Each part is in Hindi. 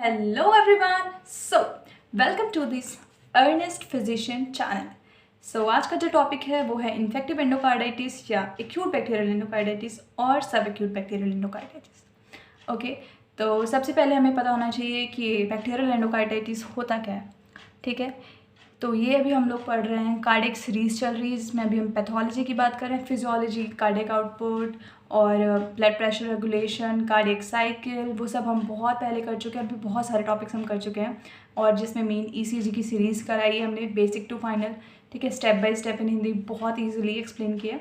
Hello everyone. So welcome to this Earnest Physician channel. So आज का जो टॉपिक है वो है इन्फेक्टिव एंडोकार्डाइटिस या एक्यूट बैक्टीरियल एंडोकार्डाइटिस और सब एक्यूट बैक्टीरियल एंडोकार्डाइटिस. ओके, तो सबसे पहले हमें पता होना चाहिए कि बैक्टीरियल एंडोकार्डाइटिस होता क्या है. ठीक है, तो ये अभी हम लोग पढ़ रहे हैं, कार्डियक सीरीज़ चल रही है जिसमें अभी हम पैथोलॉजी की बात कर रहे हैं, फिजियोलॉजी, कार्डियक आउटपुट और blood pressure regulation, cardiac cycle, वो सब हम बहुत पहले कर चुके हैं. अभी बहुत सारे टॉपिक्स हम कर चुके हैं और जिसमें मेन ईसीजी की सीरीज़ कराई है हमने, बेसिक टू फाइनल. ठीक है, step by step in Hindi बहुत ईजिली एक्सप्लेन किया.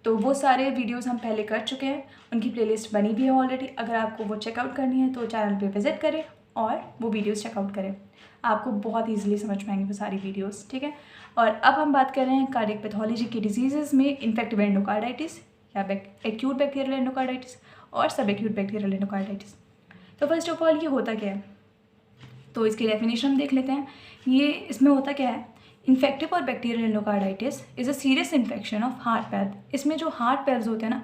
तो वो सारे वीडियोस हम पहले कर चुके हैं, उनकी प्लेलिस्ट बनी भी है ऑलरेडी. अगर आपको वो चेकआउट करनी है तो चैनल पे विजिट करें और वो वीडियोस चेकआउट करें, आपको बहुत इजीली समझ में आएंगी वो सारी वीडियोस. ठीक है, और अब हम बात कर रहे हैं कार्डियक पैथोलॉजी की डिजीज़ में इन्फेक्टिव एंडोकार्डाइटिस या एक्यूट बैक्टीरियल एंडोकार्डाइटिस और सब एक्यूट बैक्टीरियल एंडोकार्डाइटिस. तो फर्स्ट ऑफ ऑल ये होता क्या है, तो इसकी डेफिनेशन हम देख लेते हैं. ये इसमें होता क्या है, इन्फेक्टिव और bacterial endocarditis is a serious infection of heart valve. इसमें जो हार्ट वेल्व्स होते हैं ना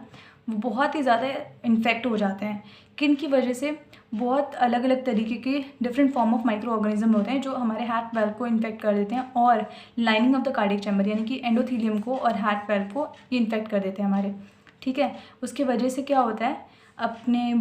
वो बहुत ही ज़्यादा इन्फेक्ट हो जाते हैं. किन की वजह से, बहुत अलग अलग तरीके के different form of micro organism होते हैं जो हमारे हार्ट वेल्व को इन्फेक्ट कर देते हैं और lining of the cardiac chamber यानी कि एंडोथीलियम को और हार्ट वेल्व को इन्फेक्ट कर देते हैं हमारे. ठीक है, उसकी वजह से क्या होता है, अपने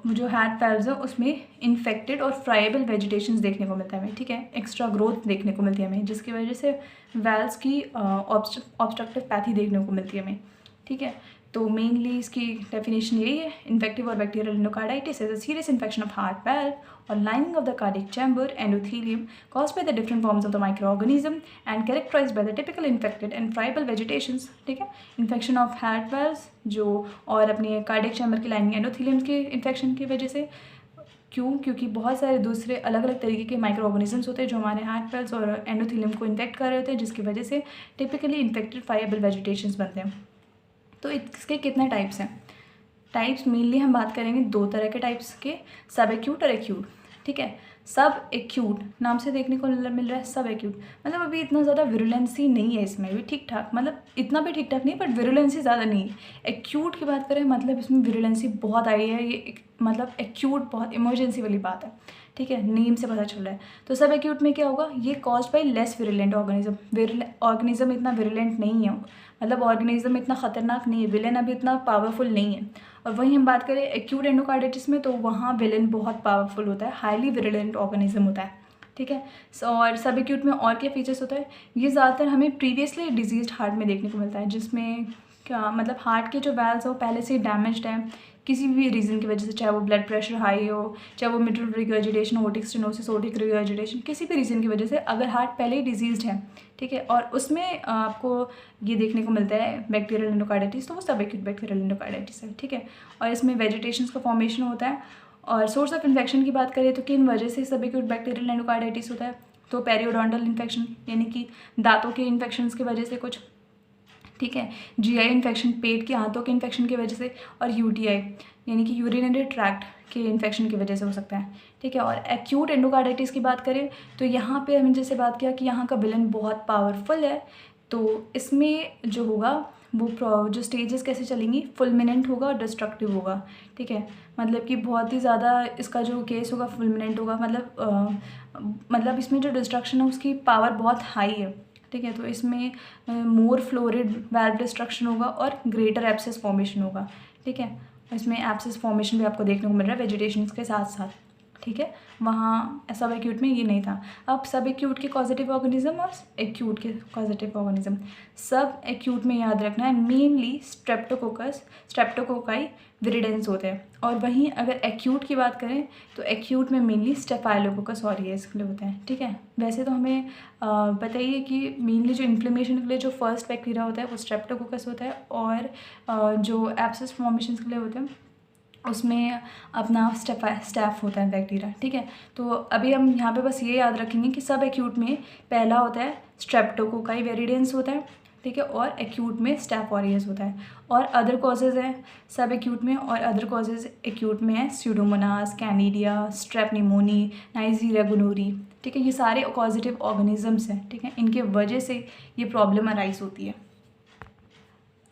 जो हार्ट वेल्व्स हैं उसमें इन्फेक्टेड और फ्राइबल वेजिटेशंस देखने को मिलता है हमें. ठीक है, एक्स्ट्रा ग्रोथ देखने को मिलती है हमें, जिसकी वजह से वेल्व्स की ऑब्स्ट्रक्टिव पैथी देखने को मिलती है हमें. ठीक है, तो मेनली इसकी डेफिनेशन यही है, इन्फेक्टिव और bacterial endocarditis is a serious infection of heart valve और lining of the cardiac chamber endothelium caused by the different forms of the microorganism and characterized by the typical infected and friable vegetations. ठीक है, इन्फेक्शन ऑफ हार्ट वेल्व्स जो और अपनी कार्डियक चैम्बर की लाइनिंग एंडोथीलियम के इन्फेक्शन की वजह से. क्योंकि बहुत सारे दूसरे अलग अलग तरीके के माइक्रो ऑर्गेनिजम्स होते हैं जो हमारे हार्ट वेल्व्स और एंडोथीलियम को इन्फेक्ट कर रहे होते हैं, जिसकी वजह से टिपिकली इन्फेक्टेड फ्राइबल वेजिटेशंस बनते हैं. तो इसके कितने टाइप्स हैं, टाइप्स मेनली हम बात करेंगे दो तरह के टाइप्स के, सब एक्यूट और एक्यूट. ठीक है, सब एक्यूट नाम से देखने को मिल रहा है, सब एक्यूट मतलब अभी इतना ज़्यादा विरुलेंसी नहीं है इसमें भी, ठीक ठाक, मतलब इतना भी ठीक ठाक नहीं बट विरुलेंसी ज़्यादा नहीं है. एक्यूट की बात करें मतलब इसमें विरुलेंसी बहुत आई है, ये मतलब एक्यूट बहुत इमरजेंसी वाली बात है. ठीक है, नेम से पता चल रहा है. तो सब एक्यूट में क्या होगा, ये caused by less virulent organism. Organism इतना विरुलेंट नहीं है, मतलब ऑर्गेनिज्म इतना ख़तरनाक नहीं है, विलेन अभी इतना पावरफुल नहीं है. और वहीं हम बात करें एक्यूट एंडोकार्डाइटिस में तो वहाँ विलेन बहुत पावरफुल होता है, हाईली विरुलेंट ऑर्गेनिज्म होता है. ठीक है, और सब एक्यूट में और क्या फीचर्स होता है, ये ज़्यादातर हमें प्रीवियसली डिजीज्ड हार्ट में देखने को मिलता है, जिसमें क्या मतलब हार्ट के जो वेल्व्स है वो पहले से डैमेज्ड है किसी भी रीज़न की वजह से, चाहे वो ब्लड प्रेशर हाई हो, चाहे वो mitral regurgitation, otic stenosis, otic regurgitation, किसी भी रीज़न की वजह से अगर हार्ट पहले ही डिजीज्ड है. ठीक है, और उसमें आपको ये देखने को मिलता है बैक्टीरियल एंडोकार्डाइटिस, तो वो सब एक्यूट बैक्टीरियल एंडोकार्डाइटिस है. ठीक है, और इसमें वेजिटेशंस का फॉर्मेशन होता है. और सोर्स ऑफ इन्फेक्शन की बात करें तो किन वजह से सब एक्यूट बैक्टीरियल एंडोकार्डाइटिस होता है, तो पेरियोडोंटल इन्फेक्शन यानी कि दांतों के इन्फेक्शन की वजह से कुछ. ठीक है, जीआई इन्फेक्शन पेट के हाथों के इन्फेक्शन की वजह से, और यूटीआई यानी कि यूरिनरी ट्रैक्ट के इन्फेक्शन की वजह से हो सकता है. ठीक है, और एक्यूट एंडोकार्डाइटिस की बात करें तो यहाँ पे हमने जैसे बात किया कि यहाँ का विलन बहुत पावरफुल है, तो इसमें जो होगा वो जो स्टेजेस कैसे चलेंगी, फुलमिनेंट होगा और डिस्ट्रक्टिव होगा. ठीक है, मतलब कि बहुत ही ज़्यादा इसका जो केस होगा फुलमिनेंट होगा, मतलब इसमें जो डिस्ट्रक्शन है उसकी पावर बहुत हाई है. ठीक है, तो इसमें मोर फ्लोरिड वेल्व डिस्ट्रक्शन होगा और ग्रेटर एब्सेस फॉर्मेशन होगा. ठीक है, इसमें एब्सेस फॉर्मेशन भी आपको देखने को मिल रहा है वेजिटेशन के साथ साथ. ठीक है, वहाँ सब एक्यूट में ये नहीं था. अब सब एक्यूट के पॉजिटिव ऑर्गेनिज्म और एक्यूट के पॉजिटिव ऑर्गेनिज्म, सब एक्यूट में याद रखना है मेनली स्ट्रेप्टोकोकाई विरिडेंस होते हैं. और वहीं अगर एक्यूट की बात करें तो एक्यूट में मेनली स्टेफाइलोकोकस ऑरियस के लिए होते हैं. ठीक है, वैसे तो हमें बताइए कि मेनली जो इन्फ्लेमेशन के लिए जो फर्स्ट बैक्टीरिया होता है वो स्ट्रेप्टोकोकस होता है, और जो एब्सेस फॉर्मेशन के लिए होते हैं उसमें अपना स्टैफ होता है बैक्टीरिया. ठीक है, तो अभी हम यहाँ पे बस ये याद रखेंगे कि सब एक्यूट में पहला होता है स्ट्रेप्टोकोकाई विरिडेंस होता है. ठीक है, और एक्यूट में स्टैफ ऑरियस होता है. और अदर कॉजेज़ हैं सब एक्यूट में, और अदर कॉजेज़ एक्यूट में है Pseudomonas, Candida, strep pneumoniae, Neisseria gonorrhoeae. ठीक है, ये सारे पॉजिटिव ऑर्गेनिजम्स हैं. ठीक है, इनके वजह से ये प्रॉब्लम अराइज होती है.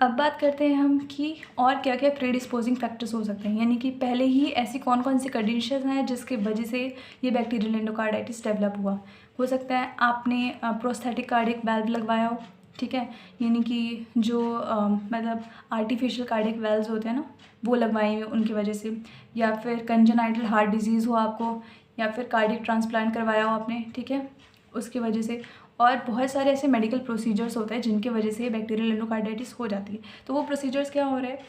अब बात करते हैं हम कि और क्या क्या प्रीडिस्पोजिंग फैक्टर्स हो सकते हैं, यानी कि पहले ही ऐसी कौन कौन सी कंडीशन हैं जिसकी वजह से ये बैक्टीरियल एंडोकार्डाइटिस डेवलप हुआ। हो सकता है आपने प्रोस्थेटिक कार्डियक वाल्व लगवाया हो, ठीक है, यानी कि जो मतलब आर्टिफिशियल कार्डियक वाल्व्स होते हैं ना, वो लगवाए हुए उनकी वजह से, या फिर कंजेनाइटल हार्ट डिजीज़ हो आपको, या फिर कार्डियक ट्रांसप्लांट करवाया हो आपने, ठीक है, उसकी वजह से। और बहुत सारे ऐसे मेडिकल प्रोसीजर्स होते हैं जिनकी वजह से बैक्टीरियल एंडोकार्डाइटिस हो जाती है। तो वो प्रोसीजर्स क्या हो रहे हैं,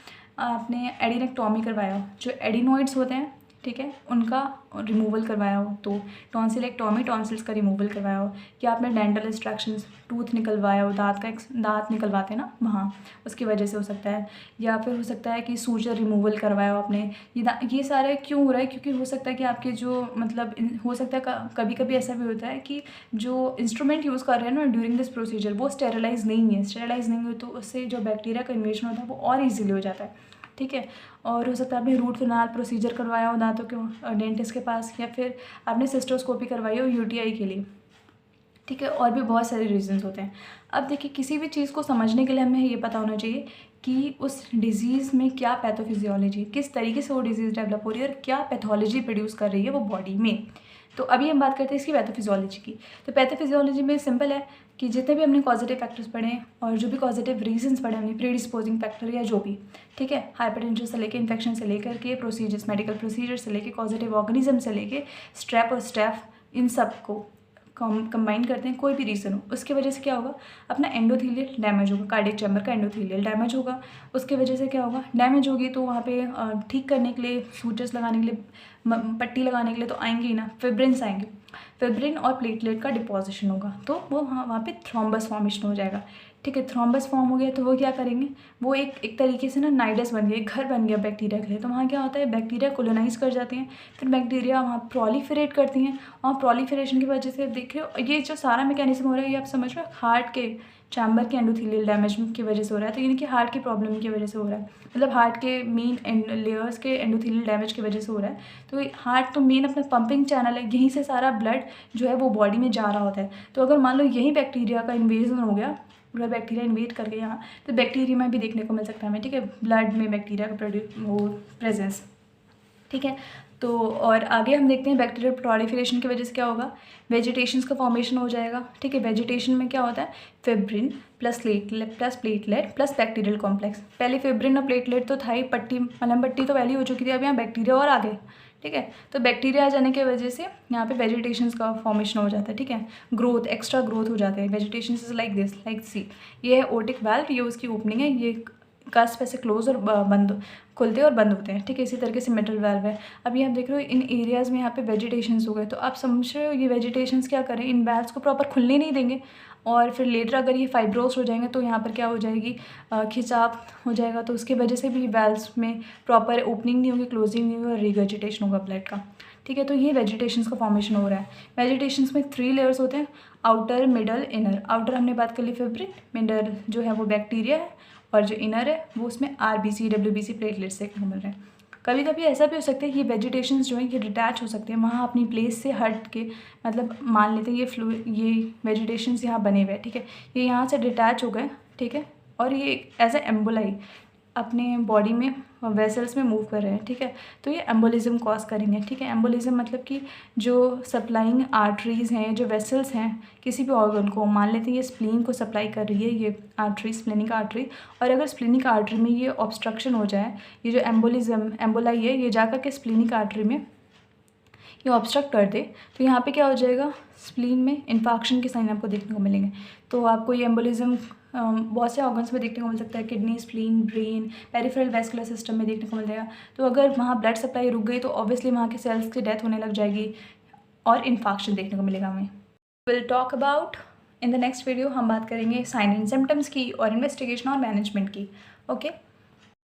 आपने एडिनेक्टोमी करवाया हो, जो एडिनोइड्स होते हैं, ठीक है, उनका रिमूवल करवाया हो, तो टॉन्सिलेक्टोमी, टॉन्सिल्स का रिमूवल करवाया हो, या आपने डेंटल एक्सट्रैक्शंस, टूथ निकलवाया हो, दांत निकलवाते हैं ना वहाँ, उसकी वजह से हो सकता है। या फिर हो सकता है कि सूजर रिमूवल करवाया हो आपने। ये सारे क्यों हो रहा है, क्योंकि हो सकता है कि आपके जो मतलब हो सकता है कभी कभी ऐसा भी होता है कि जो इंस्ट्रूमेंट यूज़ कर रहे हैं ना ड्यूरिंग दिस प्रोसीजर वो स्टेरिलाइज नहीं है, स्टेरिलाइज नहीं हो तो उससे जो बैक्टीरिया का इन्वेजन होता है वो और ईजिली हो जाता है, ठीक है। और हो सकता है आपने रूट कैनाल प्रोसीजर करवाया हो दांतों के डेंटिस्ट के पास, या फिर आपने सिस्टोस्कोपी करवाई हो यूटीआई के लिए, ठीक है, और भी बहुत सारे रीजंस होते हैं। अब देखिए, किसी भी चीज़ को समझने के लिए हमें ये पता होना चाहिए कि उस डिज़ीज़ में क्या पैथोफिजियोलॉजी, किस तरीके से वो डिज़ीज़ डेवलप हो रही है और क्या पैथोलॉजी प्रोड्यूस कर रही है वो बॉडी में। तो अभी हम बात करते हैं इसकी पैथोफिजियोलॉजी की। तो पैथोफिजियोलॉजी में सिंपल है कि जितने भी हमने पॉजिटिव फैक्टर्स पढ़े हैं और जो भी पॉजिटिव रीजंस पढ़े हमने, प्रीडिस्पोजिंग फैक्टर या जो भी, ठीक है, हाइपरटेंशन से लेके इन्फेक्शन से लेकर के प्रोसीजर्स, मेडिकल प्रोसीजर से लेके पॉजिटिव ऑर्गेनिज्म से लेके स्ट्रेप और स्टेफ, इन सब को कंबाइन करते हैं, कोई भी रीज़न हो, उसकी वजह से क्या होगा, अपना एंडोथीलियल डैमेज होगा, कार्डियक चैम्बर का एंडोथीलियल डैमेज होगा। उसकी वजह से क्या होगा, डैमेज होगी तो वहाँ पे ठीक करने के लिए, सूचर्स लगाने के लिए, पट्टी लगाने के लिए तो आएंगे ही ना, फिब्रिन्स आएंगे, फिब्रिन और प्लेटलेट का डिपोजिशन होगा, तो वो वहाँ पे थ्रोम्बस फॉर्मेशन हो जाएगा, ठीक है। थ्रोम्बस फॉर्म हो गया तो वो क्या करेंगे, वो एक तरीके से ना नाइडस बन गया, एक घर बन गया बैक्टीरिया के लिए। तो वहाँ क्या होता है, बैक्टीरिया कोलोनाइज कर जाती हैं, फिर बैक्टीरिया वहाँ प्रोलिफरेट करती हैं, और प्रोलिफरेशन की वजह से देख रहे हो ये जो सारा मैकेनिज्म हो रहा है, ये आप समझ रहे हो हार्ट के चैम्बर के एंडोथीलियल डैमेज की वजह से हो रहा है। तो यानी कि हार्ट की प्रॉब्लम की वजह से हो रहा है, मतलब हार्ट के मेन लेयर्स के एंडोथीलियल डैमेज की वजह से हो रहा है। तो हार्ट तो मेन अपना पंपिंग चैनल है, यहीं से सारा ब्लड जो है वो बॉडी में जा रहा होता है। तो अगर मान लो यहीं बैक्टीरिया का इन्वेजन हो गया, अगर बैक्टीरिया इन्वेट कर गया यहाँ, तो बैक्टीरिया में भी देखने को मिल सकता है हमें, ठीक है, ब्लड में बैक्टीरिया का वो प्रेजेंस, ठीक है। तो और आगे हम देखते हैं बैक्टीरियल प्रोलिफरेशन की वजह से क्या होगा, वेजिटेशंस का फॉर्मेशन हो जाएगा, ठीक है। वेजिटेशन में क्या होता है, fibrin plus platelet plus bacterial complex. पहले फिब्रिन और प्लेटलेट तो था ही, पट्टी मलम पट्टी तो पहले हो चुकी थी, अब यहाँ बैक्टीरिया और आगे, ठीक है। तो बैक्टीरिया आ जाने की वजह से यहाँ पे वेजिटेशंस का फॉर्मेशन हो जाता है, ठीक है, ग्रोथ, एक्स्ट्रा ग्रोथ हो जाते हैं। Vegetation is like this, like see, ये है ओटिक वाल्व, ये उसकी ओपनिंग है, ये कस्प ऐसे क्लोज और बंद, खुलते और बंद होते हैं, ठीक है। इसी तरीके से मेटल वाल्व है। अब ये आप देख रहे हो इन एरियाज़ में यहाँ पे वेजिटेशंस हो गए, तो आप समझ रहे हो ये वेजिटेशंस क्या करें, इन वाल्व्स को प्रॉपर खुलने नहीं देंगे, और फिर लेटर अगर ये फाइब्रोस हो जाएंगे तो यहाँ पर क्या हो जाएगी, खिंचाव हो जाएगा, तो उसकी वजह से भी वाल्व्स में प्रॉपर ओपनिंग नहीं होगी, क्लोजिंग नहीं होगी, और रिगर्जिटेशन होगा ब्लड का, ठीक है। तो ये वेजिटेशंस का फॉर्मेशन हो रहा है। वेजिटेशंस में 3 लेयर्स होते हैं, आउटर, मिडल, इनर। आउटर हमने बात कर ली फिब्रिन, मिडल जो है वो बैक्टीरिया है, और जो इनर है वो उसमें RBC WBC प्लेटलेट्स देखने को मिल रहे हैं। कभी कभी ऐसा भी हो सकता है कि वेजिटेशंस जो है ये डिटैच हो सकते हैं, वहाँ अपनी प्लेस से हट के, मतलब मान लेते हैं ये वेजिटेशंस यहाँ बने हुए हैं, ठीक है, ये यहाँ से डिटैच हो गए, ठीक है, और ये एज ए एम्बोलाई अपने बॉडी में वेसल्स में मूव कर रहे हैं, ठीक है। तो ये एम्बोलिज्म कॉज करेंगे, ठीक है। एम्बोलिज्म मतलब कि जो सप्लाइंग आर्टरीज़ हैं, जो वेसल्स हैं किसी भी ऑर्गन को, मान लेते हैं ये स्प्लीन को सप्लाई कर रही है, ये आर्टरी, स्प्लीनिक आर्टरी, और अगर स्प्लीनिक आर्टरी में ये ऑब्स्ट्रक्शन हो जाए, ये जो एम्बोलाई है ये जाकर के स्प्लीनिक आर्टरी में ये ऑब्स्ट्रक्ट कर दे, तो यहाँ पे क्या हो जाएगा, स्प्लीन में इन्फाक्शन के साइन आपको देखने को मिलेंगे। तो आपको ये एम्बोलिज्म बहुत से ऑर्गन्स में देखने को मिल सकता है, kidney, spleen, brain, peripheral vascular system में देखने को मिल जाएगा। तो अगर वहाँ ब्लड सप्लाई रुक गई तो ऑब्वियसली वहाँ के सेल्स की डेथ होने लग जाएगी और इन्फाक्शन देखने को मिलेगा हमें। Will talk about in the next video, हम बात करेंगे साइन एंड सिम्टम्स की और इन्वेस्टिगेशन और मैनेजमेंट की, ओके।